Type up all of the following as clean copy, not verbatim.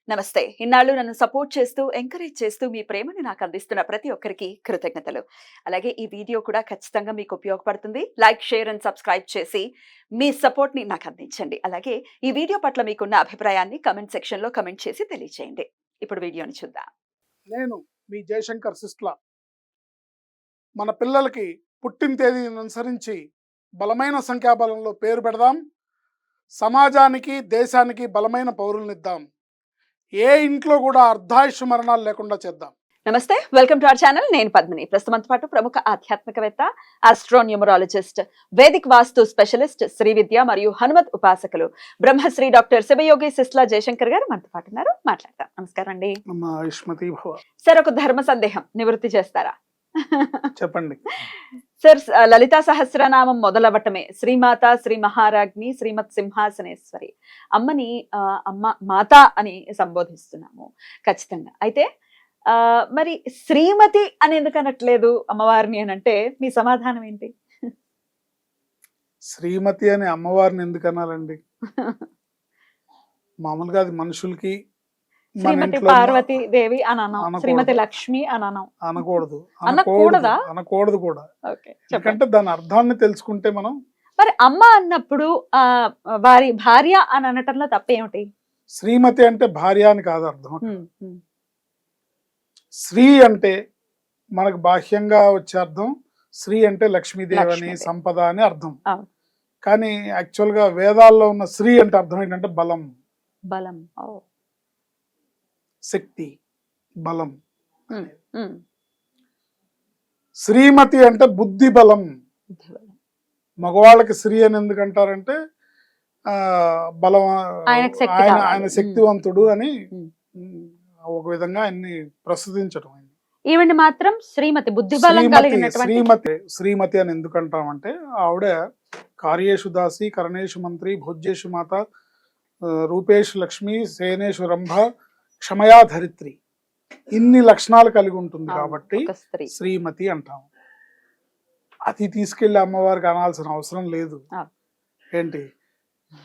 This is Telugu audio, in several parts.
నమస్తే. ఇన్నాళ్ళు నన్ను సపోర్ట్ చేస్తూ, ఎంకరేజ్ చేస్తూ మీ ప్రేమని నాకు అందిస్తున్న ప్రతి ఒక్కరికి కృతజ్ఞతలు. అలాగే ఈ వీడియో కూడా ఖచ్చితంగా మీకు ఉపయోగపడుతుంది. లైక్, షేర్ అండ్ సబ్స్క్రైబ్ చేసి మీ సపోర్ట్‌ని నాకు అందించండి. అలాగే ఈ వీడియో పట్ల మీకున్న అభిప్రాయాన్ని కామెంట్ సెక్షన్‌లో కామెంట్ చేసి తెలియజేయండి. ఇప్పుడు వీడియోని చూద్దాం. నేను మీ జయశంకర్ సిస్ట్ల. మన పిల్లలకి పుట్టిన తేదీని అనుసరించి బలమైన సంఖ్యాబలంలో పేరు పెడదాం. సమాజానికి దేశానికి బలమైన పౌరులనిద్దాం. ఏ ఇంట్లో కూడా అర్ధాయుష్ మరణాలు లేకుండా చేద్దాం. నమస్తే. Welcome to our channel. నేను పద్మిని. ప్రస్తుతంతో పాటు ప్రముఖ ఆధ్యాత్మికవేత్త, ఆస్ట్రోన్యూమరాలజిస్ట్, వేదిక్ వాస్తు స్పెషలిస్ట్, శ్రీ విద్య మరియు హనుమత్ ఉపాసకులు బ్రహ్మశ్రీ డాక్టర్ శివయోగి సిస్ట్ల జయశంకర్ గారు మనతో పాటు ఉన్నారు. మాట్లాడతాం. నమస్కారం అండి. ఆయుష్మతి భవ. సార్, ఒక ధర్మ సందేహం నివృత్తి చేస్తారా? చెప్పండి సార్. లలితా సహస్రనామం మొదలవటమే శ్రీమాత, శ్రీ మహారాజ్ని, శ్రీమత్ సింహాసనేశ్వరి అమ్మని అమ్మ మాత అని సంబోధిస్తున్నాము ఖచ్చితంగా. అయితే మరి శ్రీమతి అని ఎందుకు అనట్లేదు అమ్మవారిని అని అంటే మీ సమాధానం ఏంటి? శ్రీమతి అనే అమ్మవారిని ఎందుకు అనాలండి? మామూలుగా అది మనుషులకి, శ్రీమతి పార్వతి దేవి అనానం, శ్రీమతి లక్ష్మి అనానం అనకూడదు. అనకూడదా? అనకూడదు కూడా. ఎందుకంటే దాని అర్థాన్ని తెలుసుకుంటే మనం. మరి అమ్మ అన్నప్పుడు వారి భార్య అని అనటంలో తప్పేమిటి? శ్రీమతి అంటే భార్య అని కాదు అర్థం. శ్రీ అంటే మనకు బాహ్యంగా వచ్చే అర్థం. శ్రీ అంటే లక్ష్మీదేవి అని, సంపద అని అర్థం. కానీ యాక్చువల్ గా వేదాల్లో ఉన్న శ్రీ అంటే అర్థం ఏంటంటే బలం, బలం, శక్తి, బలం. శ్రీమతి అంటే బుద్ధి బలం. మగవాళ్ళకి శ్రీ అని ఎందుకంటారంటే బలం, ఆయన శక్తివంతుడు అని ఒక విధంగా ఆయన్ని ప్రస్తుతించడం. ఈవిని మాత్రం శ్రీమతి, బుద్ధి బలం కలిగినటువంటి శ్రీమతి అని ఎందుకంటామంటే ఆవిడ కార్యేషు దాసి, కరణేషు మంత్రి, భోజ్యేషు మాత, రూపేషు లక్ష్మి, సేనేషు రంభ, క్షమయా ధరిత్రి, ఇన్ని లక్షణాలు కలిగి ఉంటుంది కాబట్టి శ్రీమతి అంటాము. అది తీసుకెళ్లి అమ్మవారికి అనాల్సిన అవసరం లేదు. ఏంటి,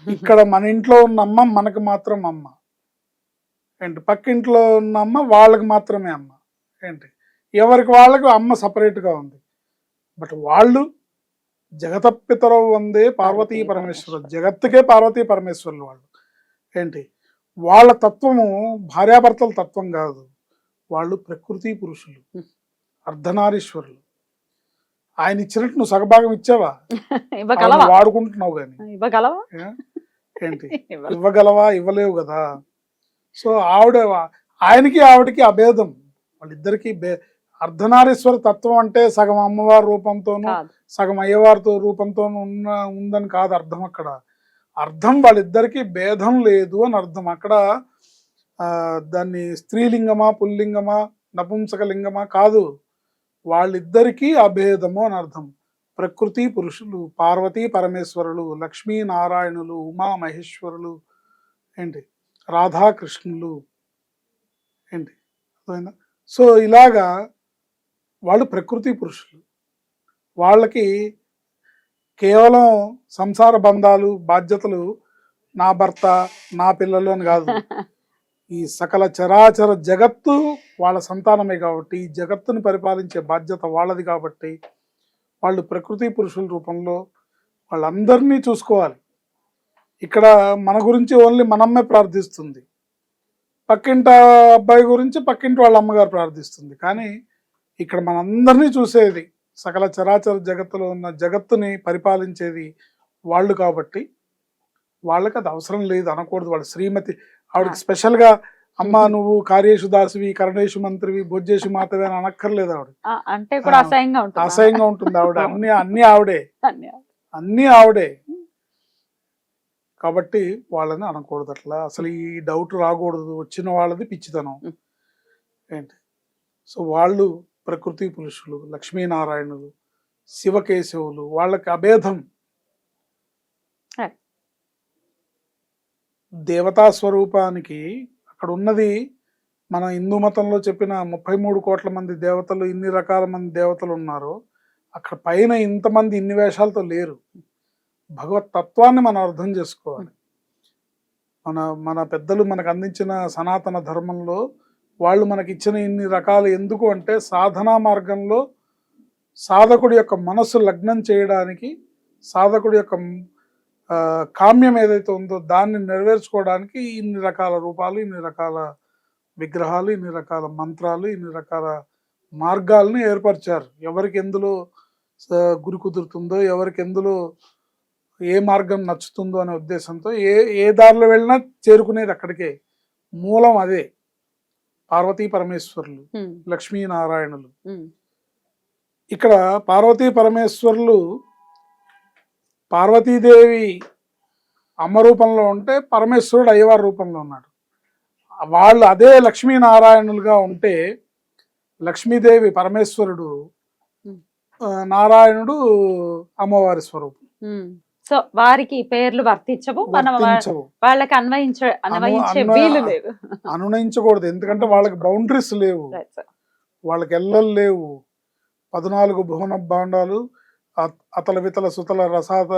ఇక్కడ మన ఇంట్లో ఉన్న అమ్మ మనకు మాత్రం అమ్మ. ఏంటి, పక్కింట్లో ఉన్న అమ్మ వాళ్ళకి మాత్రమే అమ్మ. ఏంటి, ఎవరికి వాళ్ళకు అమ్మ సపరేట్గా ఉంది. బట్ వాళ్ళు జగతపితరవు వందే పార్వతీ పరమేశ్వరు, జగత్తుకే పార్వతీ పరమేశ్వరులు వాళ్ళు. ఏంటి, వాళ్ళ తత్వము భార్యాభర్తల తత్వం కాదు. వాళ్ళు ప్రకృతి పురుషులు, అర్ధనారీశ్వరులు. ఆయన ఇచ్చినట్టు నువ్వు సగభాగం ఇచ్చావా? వాడుకుంటున్నావు కానీ ఏంటి, ఇవ్వగలవా? ఇవ్వలేవు కదా. సో ఆయనకి ఆవిడకి అభేదం. వాళ్ళిద్దరికి అర్ధనారీశ్వర తత్వం అంటే సగం అమ్మవారి రూపంతోనూ సగం అయ్యవారితో రూపంతోనూ ఉందని కాదు అర్థం. అక్కడ అర్థం వాళ్ళిద్దరికి భేదం లేదు అని అర్థం. అక్కడ దాన్ని స్త్రీలింగమా, పుల్లింగమా, నపుంసకలింగమా కాదు, వాళ్ళిద్దరికీ అభేదము అని అర్థం. ప్రకృతి పురుషులు, పార్వతీ పరమేశ్వరులు, లక్ష్మీనారాయణులు, ఉమామహేశ్వరులు, ఏంటి, రాధాకృష్ణులు. ఏంటి, అర్థమైందా? సో ఇలాగా వాళ్ళు ప్రకృతి పురుషులు. వాళ్ళకి కేవలం సంసార బంధాలు, బాధ్యతలు, నా భర్త, నా పిల్లలు అని కాదు. ఈ సకల చరాచర జగత్తు వాళ్ళ సంతానమే కాబట్టి, ఈ జగత్తుని పరిపాలించే బాధ్యత వాళ్ళది కాబట్టి వాళ్ళు ప్రకృతి పురుషుల రూపంలో వాళ్ళందరినీ చూసుకోవాలి. ఇక్కడ మన గురించి ఓన్లీ మనమ్మే ప్రార్థిస్తుంది, పక్కింటి అబ్బాయి గురించి పక్కింటి వాళ్ళ అమ్మగారు ప్రార్థిస్తుంది. కానీ ఇక్కడ మనందరినీ చూసేది, సకల చరాచర జగత్తులో ఉన్న జగత్తుని పరిపాలించేది వాళ్ళు కాబట్టి వాళ్ళకి అది అవసరం లేదు అనకూడదు. వాళ్ళు శ్రీమతి, ఆవిడకి స్పెషల్గా అమ్మ నువ్వు కార్యేషు దాసివి, కరణేషు మంత్రివి, భోజ్యేషు మాతవి అని అనక్కర్లేదు. ఆవిడ అంటే కూడా అసహ్యంగా ఉంటుంది. ఆవిడ అన్ని ఆవిడే, అన్ని ఆవిడే కాబట్టి వాళ్ళని అనకూడదు. అట్లా అసలు ఈ డౌట్ రాకూడదు. వచ్చిన వాళ్ళది పిచ్చితనం. ఏంటి, సో వాళ్ళు ప్రకృతి పురుషులు, లక్ష్మీనారాయణులు, శివకేశవులు, వాళ్ళకి అభేదం. దేవతా స్వరూపానికి అక్కడ ఉన్నది మన హిందూ మతంలో చెప్పిన 33 కోట్ల మంది దేవతలు, ఇన్ని రకాల మంది దేవతలు ఉన్నారు. అక్కడ పైన ఇంతమంది ఇన్ని వేషాలతో లేరు. భగవత్ తత్వాన్ని మనం అర్థం చేసుకోవాలి. మన పెద్దలు మనకు అందించిన సనాతన ధర్మంలో వాళ్ళు మనకి ఇచ్చిన ఇన్ని రకాలు ఎందుకు అంటే సాధనా మార్గంలో సాధకుడి యొక్క మనస్సు లగ్నం చేయడానికి, సాధకుడి యొక్క కామ్యం ఏదైతే ఉందో దాన్ని నెరవేర్చుకోవడానికి ఇన్ని రకాల రూపాలు, ఇన్ని రకాల విగ్రహాలు, ఇన్ని రకాల మంత్రాలు, ఇన్ని రకాల మార్గాల్ని ఏర్పరిచారు. ఎవరికి ఎందులో గురి కుదురుతుందో, ఎవరికి ఎందులో ఏ మార్గం నచ్చుతుందో అనే ఉద్దేశంతో ఏ దారిలో వెళ్ళినా చేరుకునేది అక్కడికే. మూలం అదే. పార్వతీ పరమేశ్వరులు, లక్ష్మీనారాయణులు. ఇక్కడ పార్వతీ పరమేశ్వరులు పార్వతీదేవి అమ్మ రూపంలో ఉంటే పరమేశ్వరుడు అయ్యవారి రూపంలో ఉన్నాడు. వాళ్ళు అదే లక్ష్మీనారాయణులుగా ఉంటే లక్ష్మీదేవి పరమేశ్వరుడు, నారాయణుడు అమ్మవారి స్వరూపం. సో వారికి పేర్లు వర్తించవు, మనం వాళ్ళకి అన్వయించే వీలు లేదు, అనునయించకూడదు. ఎందుకంటే వాళ్ళకి బౌండరీస్ లేవు, వాళ్ళకి ఎల్లలు లేవు. 14 భువన భాండాలు, అతల వితల సుతల రసాత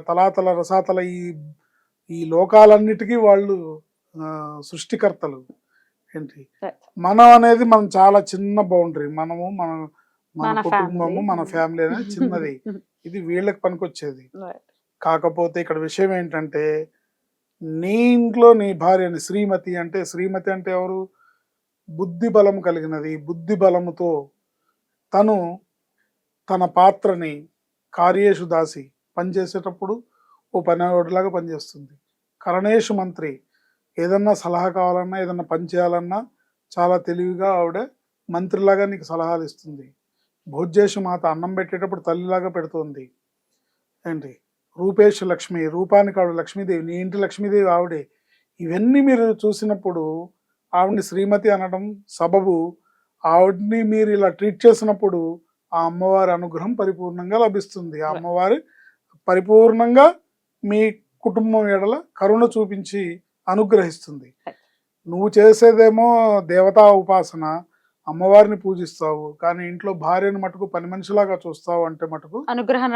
తలాతల రసాతల ఈ లోకాలన్నిటికీ వాళ్ళు సృష్టికర్తలు. ఏంటి మనం అనేది మనం చాలా చిన్న బౌండరీ. మన కుటుంబము, మన ఫ్యామిలీ అనేది చిన్నది. ఇది వీళ్ళకి పనికొచ్చేది. కాకపోతే ఇక్కడ విషయం ఏంటంటే, నీ ఇంట్లో నీ భార్యని శ్రీమతి అంటే ఎవరు? బుద్ధి బలం కలిగినది. బుద్ధి బలముతో తను తన పాత్రని కార్యేషు దాసి పనిచేసేటప్పుడు ఓ పనివాడిలాగా పనిచేస్తుంది. కరణేషు మంత్రి ఏదన్నా సలహా కావాలన్నా, ఏదన్నా పని చేయాలన్నా చాలా తెలివిగా ఆవిడ మంత్రిలాగా నీకు సలహాలు ఇస్తుంది. భోజ్యేషు మాత అన్నం పెట్టేటప్పుడు తల్లిలాగా పెడుతుంది. ఏంటి రూపేష్ లక్ష్మి, రూపానికి ఆవిడ లక్ష్మీదేవి, నీ ఇంటి లక్ష్మీదేవి ఆవిడే. ఇవన్నీ మీరు చూసినప్పుడు ఆవిడ్ని శ్రీమతి అనడం సబబు. ఆవిడ్ని మీరు ఇలా ట్రీట్ చేసినప్పుడు ఆ అమ్మవారి అనుగ్రహం పరిపూర్ణంగా లభిస్తుంది. ఆ అమ్మవారి పరిపూర్ణంగా మీ కుటుంబం ఎడల కరుణ చూపించి అనుగ్రహిస్తుంది. నువ్వు చేసేదేమో దేవతా ఉపాసన, అమ్మవారిని పూజిస్తావు, కానీ ఇంట్లో భార్యను మటుకు పని మనిషిలాగా చూస్తావు అంటే మటుకు అనుగ్రహం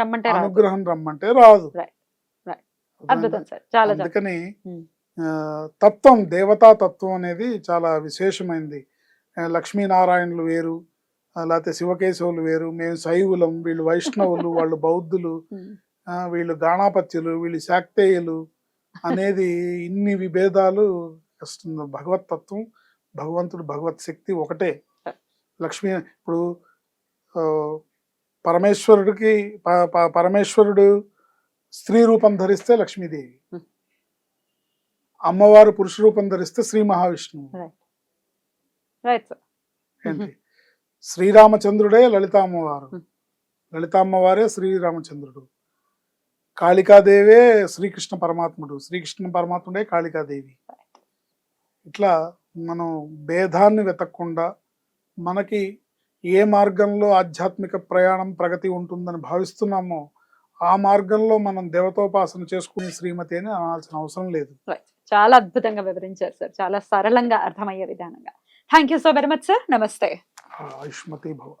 రమ్మంటే రాదు. అందుకని తత్వం, దేవతా తత్వం అనేది చాలా విశేషమైంది. లక్ష్మీనారాయణులు వేరు, లేకపోతే శివకేశవులు వేరు, మేము శైవులం, వీళ్ళు వైష్ణవులు, వాళ్ళు బౌద్ధులు, వీళ్ళు గాణాపత్యులు, వీళ్ళు శాక్తేయులు అనేది ఇన్ని విభేదాలు వస్తుంది. భగవత్ తత్వం, భగవంతుడు, భగవత్ శక్తి ఒకటే. లక్ష్మీ ఇప్పుడు పరమేశ్వరుడు స్త్రీ రూపం ధరిస్తే లక్ష్మీదేవి, అమ్మవారు పురుష రూపం ధరిస్తే శ్రీ మహావిష్ణువు. ఏంటి శ్రీరామచంద్రుడే లలిత అమ్మవారు, లలిత అమ్మవారే శ్రీరామచంద్రుడు. కాళికాదేవే శ్రీకృష్ణ పరమాత్ముడు, శ్రీకృష్ణ పరమాత్ముడే కాళికాదేవి. ఇట్లా మనం భేదాన్ని వెతకకుండా మనకి ఏ మార్గంలో ఆధ్యాత్మిక ప్రయాణం ప్రగతి ఉంటుందని భావిస్తున్నామో ఆ మార్గంలో మనం దేవతోపాసన చేసుకునే శ్రీమతి అని అనాల్సిన అవసరం లేదు. చాలా అద్భుతంగా వివరించారు సార్, చాలా సరళంగా అర్థమయ్యే విధానంగా. Thank you so very much sir. నమస్తే. ఆయుష్మతి భవ.